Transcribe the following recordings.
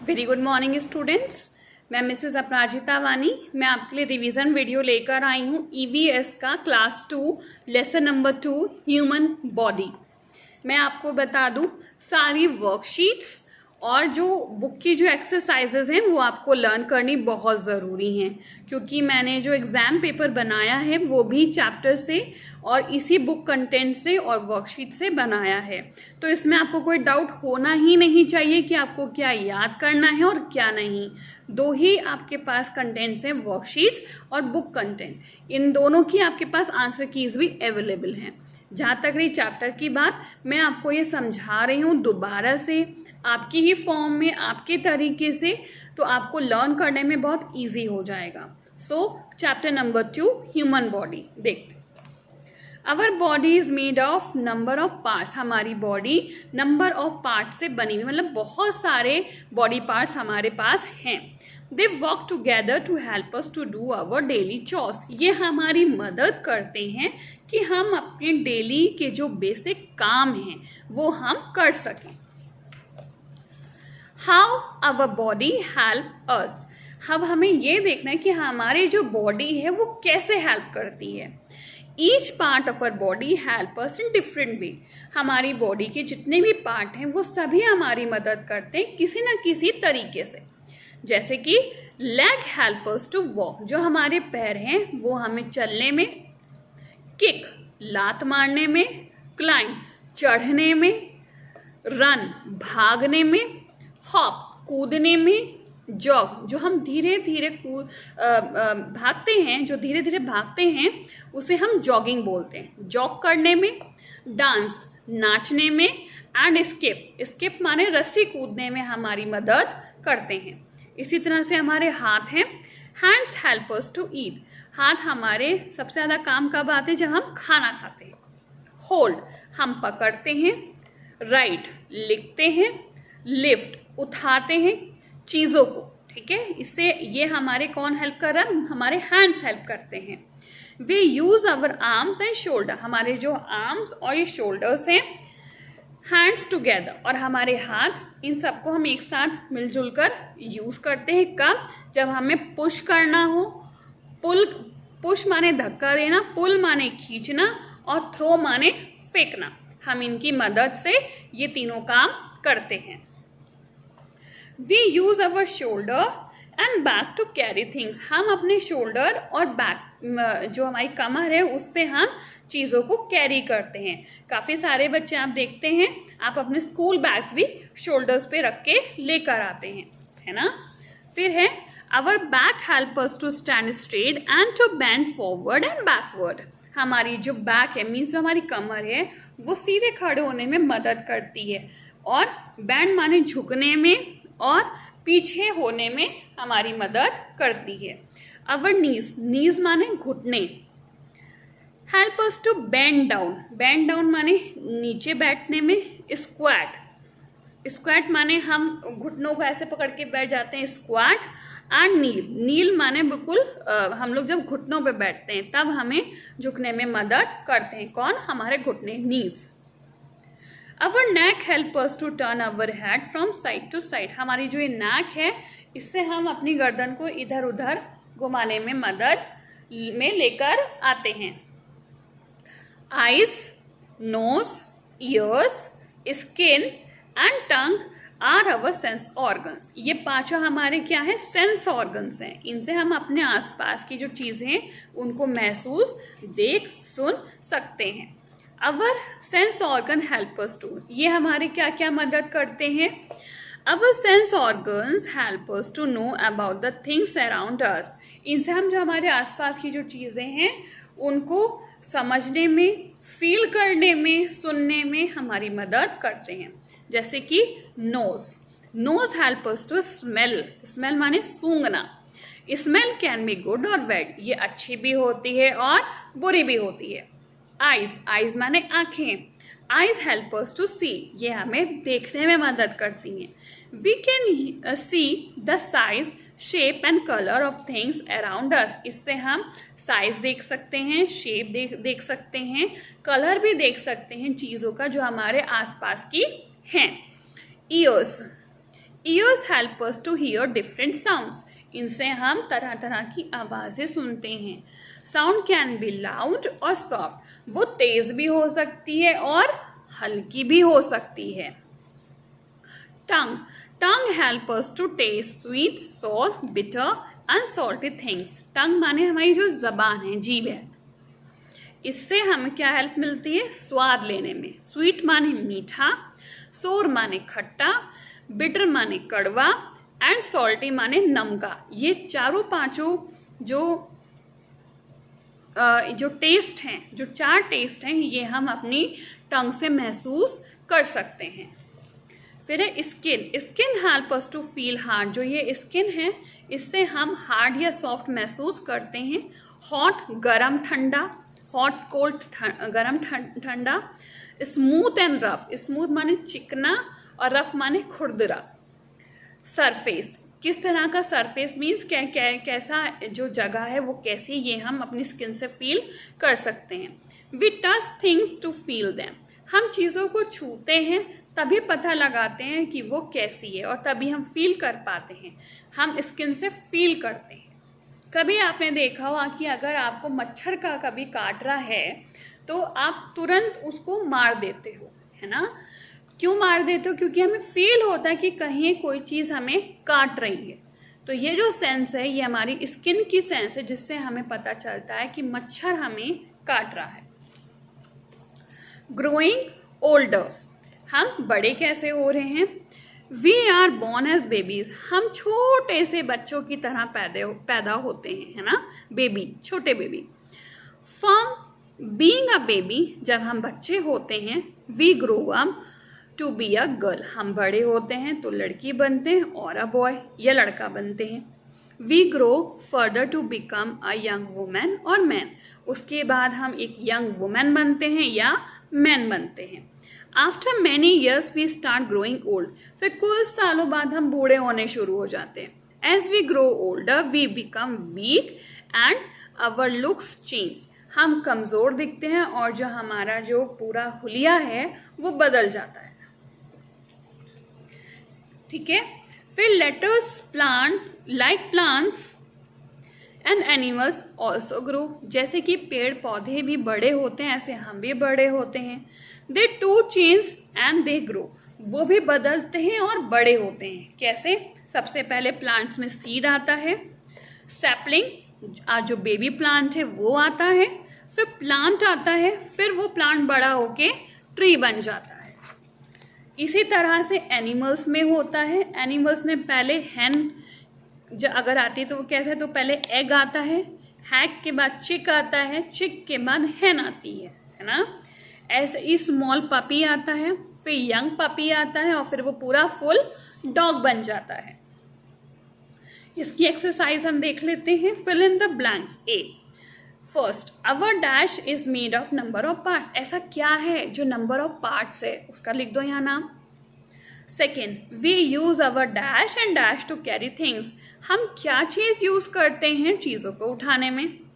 Very good morning students. मैं Mrs अपराजिता वानी। मैं आपके लिए रिवीजन वीडियो लेकर आई हूँ ईवीएस का class 2 lesson number 2 human body. मैं आपको बता दूँ सारी वर्कशीट्स और जो बुक की जो एक्सरसाइजेज हैं वो आपको लर्न करनी बहुत ज़रूरी हैं, क्योंकि मैंने जो एग्ज़ाम पेपर बनाया है वो भी चैप्टर से और इसी बुक कंटेंट से और वर्कशीट से बनाया है। तो इसमें आपको कोई डाउट होना ही नहीं चाहिए कि आपको क्या याद करना है और क्या नहीं। दो ही आपके पास कंटेंट्स हैं, वर्कशीट्स और बुक कंटेंट। इन दोनों की आपके पास आंसर कीज भी अवेलेबल हैं। जहाँ तक रही चैप्टर की बात, मैं आपको ये समझा रही हूँ दोबारा से आपकी ही फॉर्म में, आपके तरीके से, तो आपको लर्न करने में बहुत इजी हो जाएगा। So chapter number 2 human body देखते। Our body is made of number of parts. हमारी बॉडी नंबर ऑफ पार्ट्स से बनी हुई, मतलब बहुत सारे बॉडी पार्ट्स हमारे पास हैं। They work together to help us to do our daily chores. ये हमारी मदद करते हैं कि हम अपने डेली के जो बेसिक काम हैं वो हम कर सकें। How our body help us. अब हमें ये देखना है कि हमारी जो बॉडी है वो कैसे हेल्प करती है। Each part of our body help us in different way. हमारी बॉडी के जितने भी पार्ट हैं वो सभी हमारी मदद करते हैं किसी न किसी तरीके से। जैसे कि leg help us to walk, जो हमारे पैर हैं वो हमें चलने में, किक लात मारने में, क्लाइंब चढ़ने में, रन भागने में, हॉप कूदने में, जॉग जो हम धीरे धीरे भागते हैं, जो धीरे धीरे भागते हैं उसे हम जॉगिंग बोलते हैं, जॉग करने में, डांस नाचने में, एंड स्किप माने रस्सी कूदने में हमारी मदद करते हैं। इसी तरह से हमारे हाथ हैं, hands help us to eat. हाथ हमारे सबसे ज़्यादा काम कब आते हैं? जब हम खाना खाते हैं। होल्ड हम पकड़ते हैं, राइट लिखते हैं, लिफ्ट उठाते हैं चीज़ों को, ठीक है। इससे ये हमारे कौन हेल्प कर रहा है? हमारे हैंड्स हेल्प करते हैं। We use our arms and shoulder. हमारे जो आर्म्स और ये शोल्डर्स हैं, हैंड्स टुगेदर, और हमारे हाथ, इन सबको हम एक साथ मिलजुल कर यूज़ करते हैं। कब? जब हमें पुश करना हो। पुश माने धक्का देना, पुल माने खींचना, और थ्रो माने फेंकना। हम इनकी मदद से ये तीनों काम करते हैं। We use our shoulder and back to carry things. हम अपने शोल्डर और बैक, जो हमारी कमर है, उस पर हम चीज़ों को कैरी करते हैं। काफ़ी सारे बच्चे आप देखते हैं, आप अपने स्कूल बैग्स भी शोल्डर्स पे रख के लेकर आते हैं, है ना। फिर है our back help us to stand straight and to bend forward and backward. हमारी जो बैक है, मीन्स जो हमारी कमर है, वो सीधे खड़े होने में मदद करती है, और बैंड माने झुकने में और पीछे होने में हमारी मदद करती है। अवर नीज माने घुटने, help us to bend down माने नीचे बैठने में। स्क्वाट माने हम घुटनों को ऐसे पकड़ के बैठ जाते हैं, स्क्वाट। एंड नील माने बिल्कुल हम लोग जब घुटनों पे बैठते हैं तब हमें झुकने में मदद करते हैं। कौन? हमारे घुटने, knees. Our neck help us to turn our head from side to side. हमारी जो ये नेक है, इससे हम अपनी गर्दन को इधर उधर घुमाने में मदद में लेकर आते हैं। Eyes, nose, ears, skin and tongue are our sense organs. ये पांचों हमारे क्या है? सेंस ऑर्गन्स हैं। इनसे हम अपने आसपास की जो चीज़ें हैं उनको महसूस, देख, सुन सकते हैं। Our sense organ help us to, ये हमारे क्या क्या मदद करते हैं? Our sense organs help us to know about the things around us. इनसे हम जो हमारे आसपास की जो चीज़ें हैं उनको समझने में, फील करने में, सुनने में हमारी मदद करते हैं। जैसे कि nose help us to smell माने सूंघना। स्मेल कैन बी गुड और बैड, ये अच्छी भी होती है और बुरी भी होती है। आइज माने आंखें, eyes help us to see, ये हमें देखने में मदद करती हैं। We can see the size, shape and colour of things around us. इससे हम साइज देख सकते हैं, शेप देख सकते हैं, कलर भी देख सकते हैं चीज़ों का जो हमारे आसपास की हैं। Ears ears help us to hear different sounds, इनसे हम तरह तरह की आवाज़ें सुनते हैं. साउंड कैन बी लाउड और सॉफ्ट, वो तेज़ भी हो सकती है और हल्की भी हो सकती है. Tongue, tongue help us to taste sweet, sour, bitter, unsalty things. Tongue माने हमारी जो जबान है, जीभ है, इससे हमें क्या हेल्प मिलती है? स्वाद लेने में. स्वीट माने मीठा, सोर माने खट्टा, बिटर माने कड़वा, एंड सॉल्टी माने नमका. ये चारों पांचों जो टेस्ट हैं, जो 4 टेस्ट हैं, ये हम अपनी टंग से महसूस कर सकते हैं. फिर है skin. Skin help us to feel hard. जो ये स्किन है, इससे हम हार्ड या सॉफ्ट महसूस करते हैं. हॉट, गरम ठंडा, हॉट कोल्ड गरम ठंडा. Smooth and rough. स्मूथ माने चिकना और रफ माने खुरदरा. सरफेस, किस तरह का सरफेस मीन्स कैसा जो जगह है वो कैसी, ये हम अपनी स्किन से फील कर सकते हैं. We touch things to feel them. हम चीज़ों को छूते हैं तभी पता लगाते हैं कि वो कैसी है, और तभी हम फील कर पाते हैं. हम स्किन से फील करते हैं. कभी आपने देखा होगा कि अगर आपको मच्छर का कभी काट रहा है तो आप तुरंत उसको मार देते हो, है ना? क्यों मार देते हो? क्योंकि हमें फील होता है कि कहीं कोई चीज़ हमें काट रही है. तो ये जो सेंस है, ये हमारी स्किन की सेंस है, जिससे हमें पता चलता है कि मच्छर हमें काट रहा है. ग्रोइंग ओल्डर, हम बड़े कैसे हो रहे हैं? We are born as babies. हम छोटे से बच्चों की तरह पैदा होते हैं, है ना? बेबी, छोटे baby. From being a baby, जब हम बच्चे होते हैं, we grow up to be a girl. हम बड़े होते हैं तो लड़की बनते हैं, और अ बॉय या लड़का बनते हैं. We grow further to become a young women और मैन. उसके बाद हम एक यंग वुमेन बनते हैं या मैन बनते हैं. After many years we start growing old. फिर कुछ सालों बाद हम बूढ़े होने शुरू हो जाते हैं. As we grow older we become weak and our looks change. हम कमज़ोर दिखते हैं और जो हमारा जो पूरा हुलिया है वो बदल जाता है. ठीक है. फिर letters plant like plants and animals also grow. जैसे कि पेड़ पौधे भी बड़े होते हैं, ऐसे हम भी बड़े होते हैं. They to change and they grow. वो भी बदलते हैं और बड़े होते हैं. कैसे? सबसे पहले प्लांट्स में सीड आता है, सैपलिंग जो बेबी प्लांट है वो आता है, फिर प्लांट आता है, फिर वो प्लांट बड़ा होके ट्री बन जाता है. इसी तरह से एनिमल्स में होता है. एनिमल्स में पहले हैन जो अगर आती है तो वो कैसे है? तो पहले एग आता है, हैग के बाद चिक आता है, चिक के बाद हैन आती है ना? ऐसे ही स्मॉल पपी आता है, फिर यंग पपी आता है, और फिर वो पूरा फुल डॉग बन जाता है. इसकी एक्सरसाइज हम देख लेते हैं. Fill in the blanks. A, first, our dash is made of number of parts. ऐसा क्या है जो नंबर ऑफ पार्ट्स है? उसका लिख दो यहाँ नाम. Second, we use our dash and dash to carry things. हम क्या चीज़ यूज करते हैं चीज़ों को उठाने में?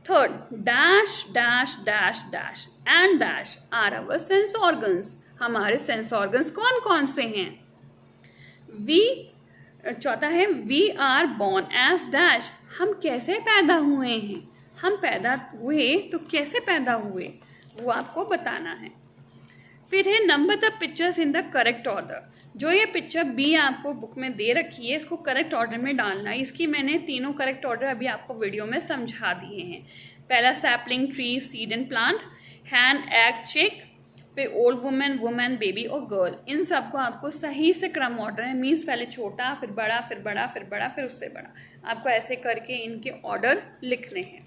Third, dash dash dash dash and dash are our sense organs. हमारे सेंस ऑर्गन्स कौन कौन से हैं? चौथा है we are born as dash. हम कैसे पैदा हुए हैं? हम पैदा हुए तो कैसे पैदा हुए वो आपको बताना है. फिर है number the pictures in the correct order. जो ये पिक्चर बी आपको बुक में दे रखी है, इसको करेक्ट ऑर्डर में डालना है. इसकी मैंने तीनों करेक्ट ऑर्डर अभी आपको वीडियो में समझा दिए हैं. पहला sapling, tree, seed and plant, hen, egg, chick, फिर ओल्ड वुमेन, वुमेन, बेबी और गर्ल. इन सबको आपको सही से क्रम ऑर्डर है, मीन्स पहले छोटा, फिर बड़ा, फिर बड़ा, फिर बड़ा, फिर उससे बड़ा. आपको ऐसे करके इनके ऑर्डर लिखने हैं.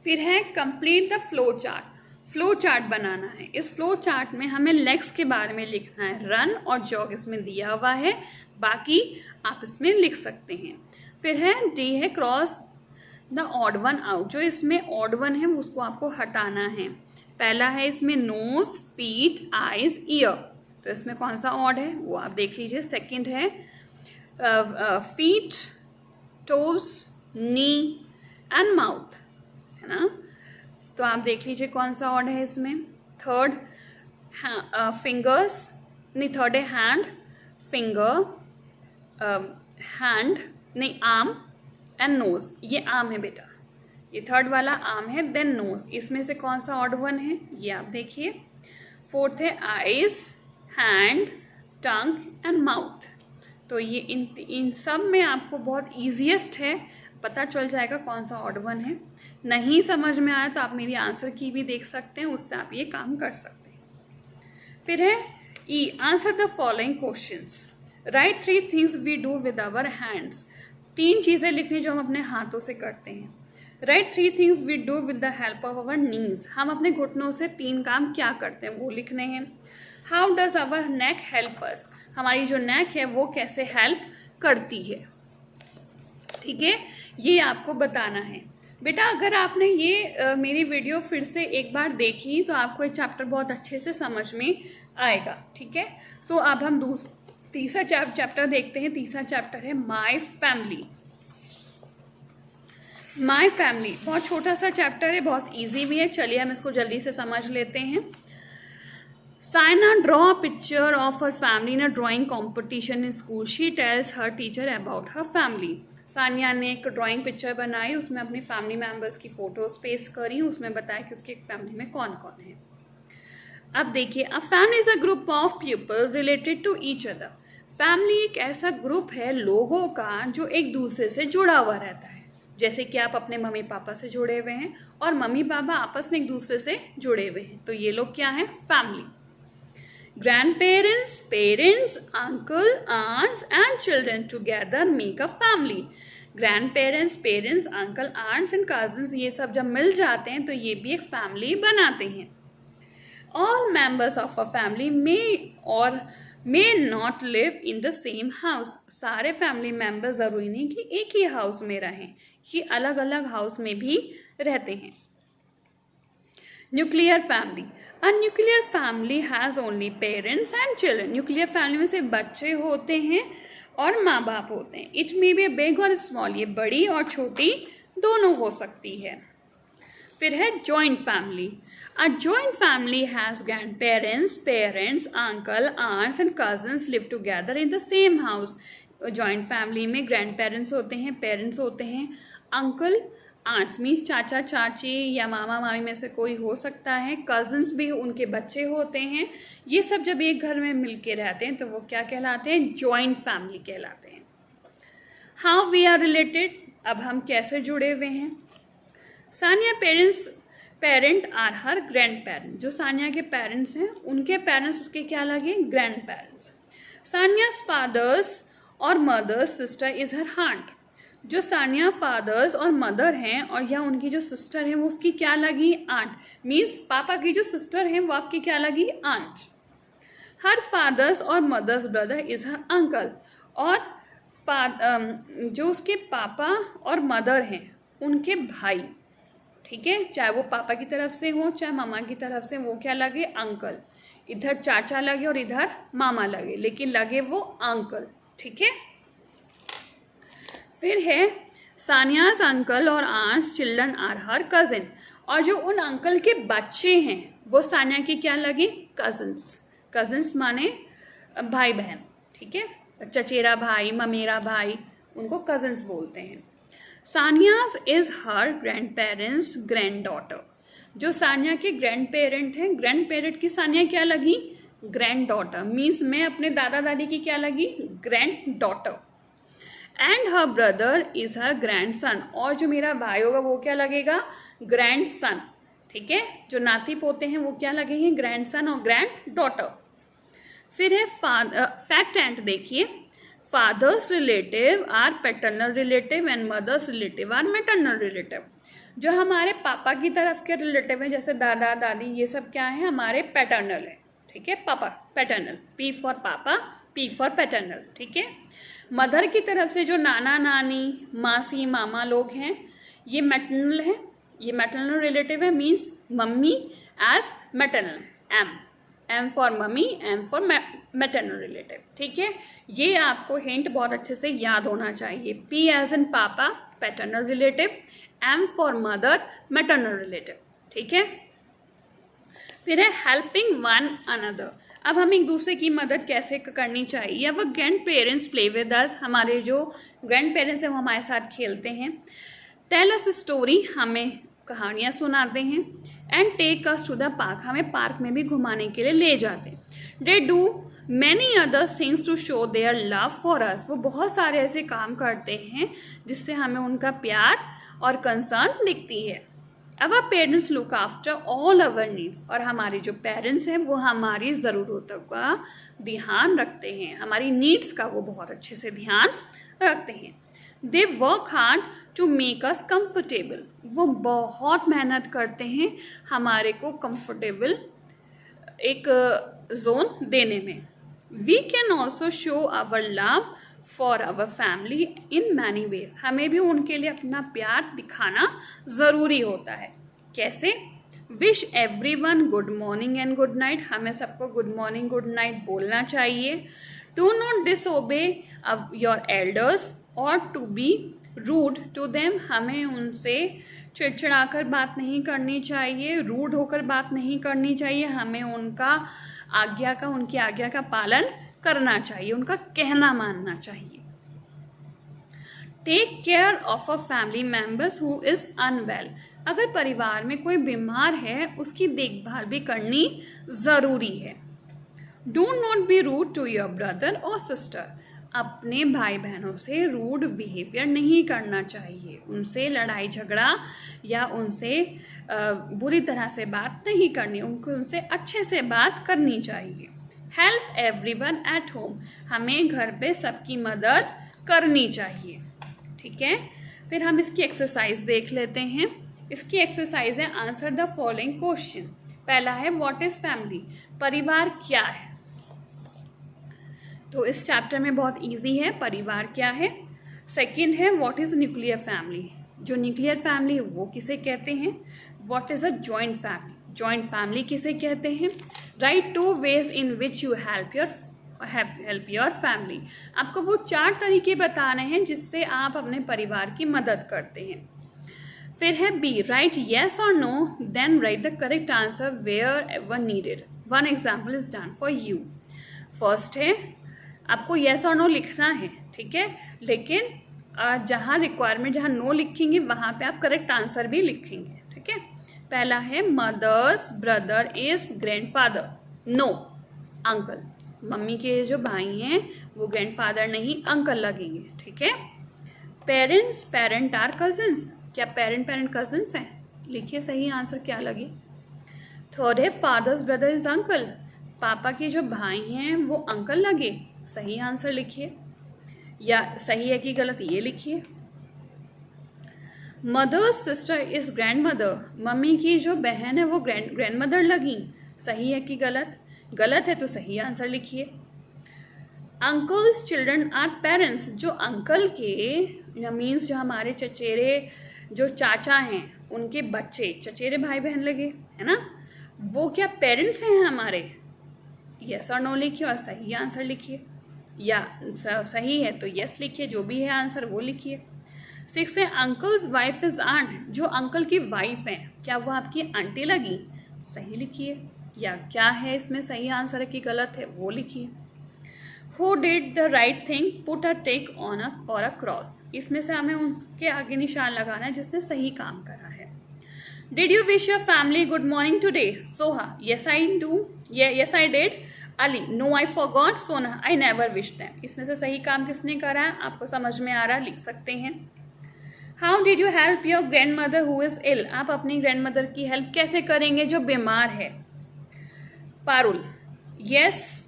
फिर है complete the flow chart. Flow chart बनाना है. इस फ्लो चार्ट में हमें लेग्स के बारे में लिखना है. रन और जॉग इसमें दिया हुआ है, बाकी आप इसमें लिख सकते हैं. फिर है डी है cross the odd one out. जो इसमें ऑड वन है उसको आपको हटाना है. पहला है इसमें नोज, फीट, आईज, ईयर. तो इसमें कौन सा ऑड है वो आप देख लीजिए. सेकंड है feet, toes, knee and mouth, है ना? तो आप देख लीजिए कौन सा ऑड है इसमें. थर्ड, फिंगर्स, नहीं, थर्ड है हैंड, फिंगर, हैंड नहीं, आर्म एंड नोज। ये आर्म है बेटा, ये थर्ड वाला आर्म है, देन नोज। इसमें से कौन सा ऑड वन है ये आप देखिए। फोर्थ है eyes, hand, tongue and mouth. तो ये इन सब में आपको बहुत ईजीएस्ट है, पता चल जाएगा कौन सा ऑड वन है। नहीं समझ में आया तो आप मेरी आंसर की भी देख सकते हैं, उससे आप ये काम कर सकते हैं। फिर है E, answer the following questions. Write 3 things we do with our hands. 3 चीज़ें लिखनी जो हम अपने हाथों से करते हैं। Write 3 things we do with the help of our knees. हम अपने घुटनों से 3 काम क्या करते हैं वो लिखने हैं। How does our neck help us. हमारी जो नेक है वो कैसे हेल्प करती है, ठीक है, ये आपको बताना है बेटा। अगर आपने ये मेरी वीडियो फिर से एक बार देखी तो आपको ये चैप्टर बहुत अच्छे से समझ में आएगा, ठीक है। सो अब हम तीसरा चैप्टर देखते हैं। तीसरा चैप्टर है माय फैमिली। माय फैमिली बहुत छोटा सा चैप्टर है, बहुत इजी भी है। चलिए हम इसको जल्दी से समझ लेते हैं। Sana draw a picture of her family in a drawing competition in school. She tells her teacher about her family. Sania ने एक ड्राइंग पिक्चर बनाई, उसमें अपनी फैमिली मेम्बर्स की फ़ोटोज़ पेस्ट करी, उसमें बताया कि उसकी फैमिली में कौन कौन है। अब देखिए, a family is a group of people related to each other. Family एक ऐसा ग्रुप है लोगों का जो एक दूसरे से जुड़ा हुआ रहता है। जैसे कि आप अपने मम्मी पापा से जुड़े हुए हैं और मम्मी पापा आपस में एक दूसरे से जुड़े हुए हैं, तो ये लोग क्या हैं, family. Grandparents, parents, uncle, aunts and children together make a family. Grandparents, parents, uncle, aunts and cousins ये सब जब मिल जाते हैं तो ये भी एक फैमिली बनाते हैं। All members of a family may or may not live in the same house. सारे फैमिली मेम्बर ज़रूरी नहीं कि एक ही हाउस में रहें, ये अलग अलग हाउस में भी रहते हैं। Nuclear family. A nuclear family has only parents and children. Nuclear family में सिर्फ बच्चे होते हैं और माँ बाप होते हैं। इट मे बी बिग और स्मॉल, ये बड़ी और छोटी दोनों हो सकती है। फिर है joint family. A joint family has grand parents, parents, uncle, aunts and cousins live together in the same house. Joint family में ग्रैंड पेरेंट्स होते हैं, पेरेंट्स होते हैं, अंकल, आंट्स मीन्स चाचा चाची या मामा मामी में से कोई हो सकता है, कज़न्स भी उनके बच्चे होते हैं। ये सब जब एक घर में मिल के रहते हैं तो वो क्या कहलाते हैं, जॉइंट फैमिली कहलाते हैं। हाउ वी आर रिलेटेड, अब हम कैसे जुड़े हुए हैं। Sania parent are her grand parent. जो सानिया के पेरेंट्स हैं उनके पेरेंट्स उसके क्या लगे, ग्रैंड पेरेंट्स। सानियाज फादर्स और mother's sister is her aunt. जो सानिया फादर्स और मदर हैं और या उनकी जो सिस्टर है वो उसकी क्या लगी, आंट। मीन्स पापा की जो सिस्टर हैं वो आपकी क्या लगी, आंट। हर फादर्स और mother's brother is her uncle. और जो उसके पापा और मदर हैं उनके भाई, ठीक है, चाहे वो पापा की तरफ से हो चाहे मामा की तरफ से, वो क्या लगे, अंकल। इधर चाचा लगे और इधर मामा लगे, लेकिन लगे वो अंकल, ठीक है। फिर है सानियाज अंकल और aunt's children are her cousin. और जो उन अंकल के बच्चे हैं वो सानिया की क्या लगे, कज़न्स। कज़न्स माने भाई बहन, ठीक है, चचेरा भाई, ममेरा भाई, उनको कज़न्स बोलते हैं। Sania's is her grand parents grand daughter. जो सानिया के ग्रैंड पेरेंट हैं, ग्रैंड पेरेंट की सानिया क्या लगी, ग्रैंड डॉटर। मीन्स मैं अपने दादा दादी की क्या लगी, grand daughter. And her brother is her grand son. और जो मेरा भाई होगा वो क्या लगेगा, ग्रैंड सन, ठीक है। जो नाती पोते हैं वो क्या लगेंगे, ग्रैंड सन और ग्रैंड डॉटर। फिर है फैक्ट एंड देखिए, father's relative are paternal relative and mother's relative are maternal relative. जो हमारे पापा की तरफ के रिलेटिव हैं जैसे दादा दादी, ये सब क्या है, हमारे पैटर्नल है, ठीक है, पापा पैटर्नल, पी फॉर पापा, पी फॉर पैटर्नल, ठीक है। मदर की तरफ से जो नाना नानी मासी मामा लोग हैं ये मैटर्नल है, ये मैटर्नल रिलेटिव है, means mummy as maternal, M for mummy, M for maternal relative, ठीक है। ये आपको हिंट बहुत अच्छे से याद होना चाहिए। P as in papa paternal relative, M for mother maternal relative, ठीक है। फिर है हेल्पिंग वन अनदर। अब हम एक दूसरे की मदद कैसे करनी चाहिए। अब grand parents play with us, हमारे जो ग्रैंड पेरेंट्स हैं वो हमारे साथ खेलते हैं। टेल अस स्टोरी, हमें कहानियाँ सुनाते हैं। And take us to the park, हमें पार्क में भी घुमाने के लिए ले जाते हैं। They do many other things to show their love for us, वो बहुत सारे ऐसे काम करते हैं जिससे हमें उनका प्यार और कंसर्न दिखती है। अवर parents look after all our needs, और हमारे जो पेरेंट्स हैं वो हमारी ज़रूरतों का ध्यान रखते हैं, हमारी नीड्स का वो बहुत अच्छे से ध्यान रखते हैं। They work hard to make us comfortable, वो बहुत मेहनत करते हैं हमारे को कंफर्टेबल एक जोन देने में। We can also show our love for our family in many ways, हमें भी उनके लिए अपना प्यार दिखाना ज़रूरी होता है। कैसे? Wish every one good morning and good night, हमें सबको गुड मॉर्निंग गुड नाइट बोलना चाहिए। Do not disobey your elders और to be rude to them, हमें उनसे चिड़चिड़ा कर बात नहीं करनी चाहिए, रूड होकर बात नहीं करनी चाहिए, हमें उनकी आज्ञा का पालन करना चाहिए, उनका कहना मानना चाहिए। Take care of a family members who is unwell, अगर परिवार में कोई बीमार है उसकी देखभाल भी करनी ज़रूरी है। Do not be rude to your brother और सिस्टर, अपने भाई बहनों से रूड बिहेवियर नहीं करना चाहिए, उनसे लड़ाई झगड़ा या उनसे बुरी तरह से बात नहीं करनी, उनसे अच्छे से बात करनी चाहिए। हेल्प एवरीवन एट होम, हमें घर पे सबकी मदद करनी चाहिए। ठीक है, फिर हम इसकी एक्सरसाइज देख लेते हैं। इसकी एक्सरसाइज है आंसर द फॉलोइंग क्वेश्चन। पहला है व्हाट इज फैमिली, परिवार क्या है। तो इस चैप्टर में बहुत इजी है, परिवार क्या है। सेकंड है व्हाट इज न्यूक्लियर फैमिली, जो न्यूक्लियर फैमिली वो किसे कहते हैं। What is a joint family, joint family किसे कहते हैं। Right 2 ways in which you help your family, आपको वो 4 तरीके बताने हैं जिससे आप अपने परिवार की मदद करते हैं। फिर है बी, राइट येस और no then write the correct answer wherever needed, 1 example is done for you. First है आपको येस और नो लिखना है, ठीक है, लेकिन जहाँ रिक्वायरमेंट, जहाँ नो लिखेंगे वहाँ पे आप करेक्ट आंसर भी लिखेंगे। ठीक है, पहला है mother's brother is grandfather, no uncle, mummy के जो भाई हैं वो ग्रैंडफादर नहीं अंकल लगेंगे। ठीक है, पेरेंट्स पेरेंट आर कजन्स, क्या पेरेंट कजन्स हैं, लिखिए सही आंसर क्या लगे। थर्ड है फादर्स ब्रदर इज अंकल, पापा के जो भाई हैं वो अंकल लगे, सही आंसर लिखिए, या सही है कि गलत ये लिखिए। Mother's sister is grandmother, mummy की जो बहन है वो ग्रैंड मदर लगी, सही है कि गलत, गलत है तो सही आंसर लिखिए। अंकल्स चिल्ड्रन आर पेरेंट्स, जो अंकल के मीन्स जो हमारे चचेरे जो चाचा हैं उनके बच्चे चचेरे भाई बहन लगे, है ना, वो क्या पेरेंट्स हैं हमारे। यस और नो लिखिए और सही आंसर लिखिए, या सही है तो यस लिखिए, जो भी है आंसर वो लिखिए। 6 है अंकल्स वाइफ इज आंट, जो अंकल की वाइफ हैं क्या वो आपकी आंटी लगी, सही लिखिए, या क्या है इसमें सही आंसर है कि गलत है वो लिखिए। Who did the right thing put a tick on a और अ क्रॉस, इसमें से हमें उसके आगे निशान लगाना है जिसने सही काम करा है। Did you wish your family good morning today, Soha yes I do, yes I did. Ali no I forgot, Sona I never wish them, इसमें से सही काम किसने करा है आपको समझ में आ रहा, लिख सकते हैं। How did you help your grandmother who is ill, आप अपनी ग्रैंड मदर की हेल्प कैसे करेंगे जो बीमार है। Parul yes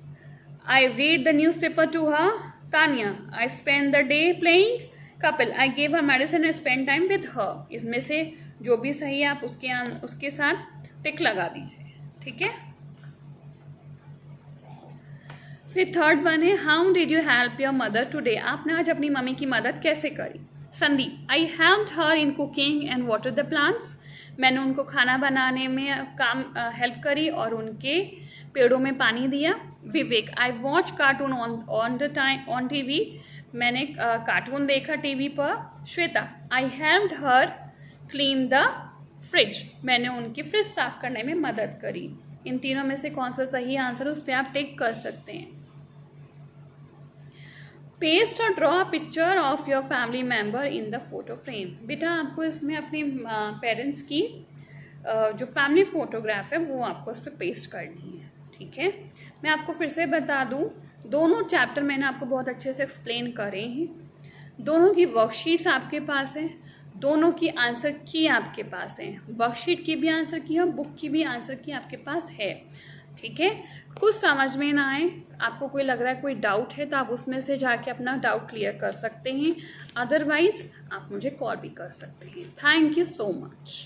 I read the newspaper to her. Tanya I spend the day playing. Kapil I gave her medicine and spend time with her. इसमें से जो भी सही है आप उसके साथ टिक लगा दीजिए। ठीक है, फिर थर्ड वन है how did you help your mother today, आपने आज अपनी मम्मी की मदद कैसे करी। संदीप आई helped her in cooking and water the plants, मैंने उनको खाना बनाने में काम हेल्प करी और उनके पेड़ों में पानी दिया। Vivek I watch cartoon on the time on TV, मैंने कार्टून देखा टीवी पर। Shweta I helped her clean the fridge, मैंने उनकी फ्रिज साफ करने में मदद करी। इन तीनों में से कौन सा सही आंसर है उस पर आप टिक कर सकते हैं। पेस्ट और draw a picture of your family member in the photo frame. बेटा आपको इसमें अपने पेरेंट्स की जो फैमिली फोटोग्राफ है वो आपको उस पर पेस्ट करनी है, ठीक है। मैं आपको फिर से बता दूं, दोनों चैप्टर मैंने आपको बहुत अच्छे से एक्सप्लेन करे हैं, दोनों की वर्कशीट्स आपके पास हैं, दोनों की आंसर की आपके पास है, वर्कशीट की भी आंसर की और बुक की भी आंसर की आपके पास है, ठीक है। कुछ समझ में ना आए, आपको कोई लग रहा है कोई डाउट है तो आप उसमें से जाके अपना डाउट क्लियर कर सकते हैं, अदरवाइज आप मुझे कॉल भी कर सकते हैं। Thank you so much.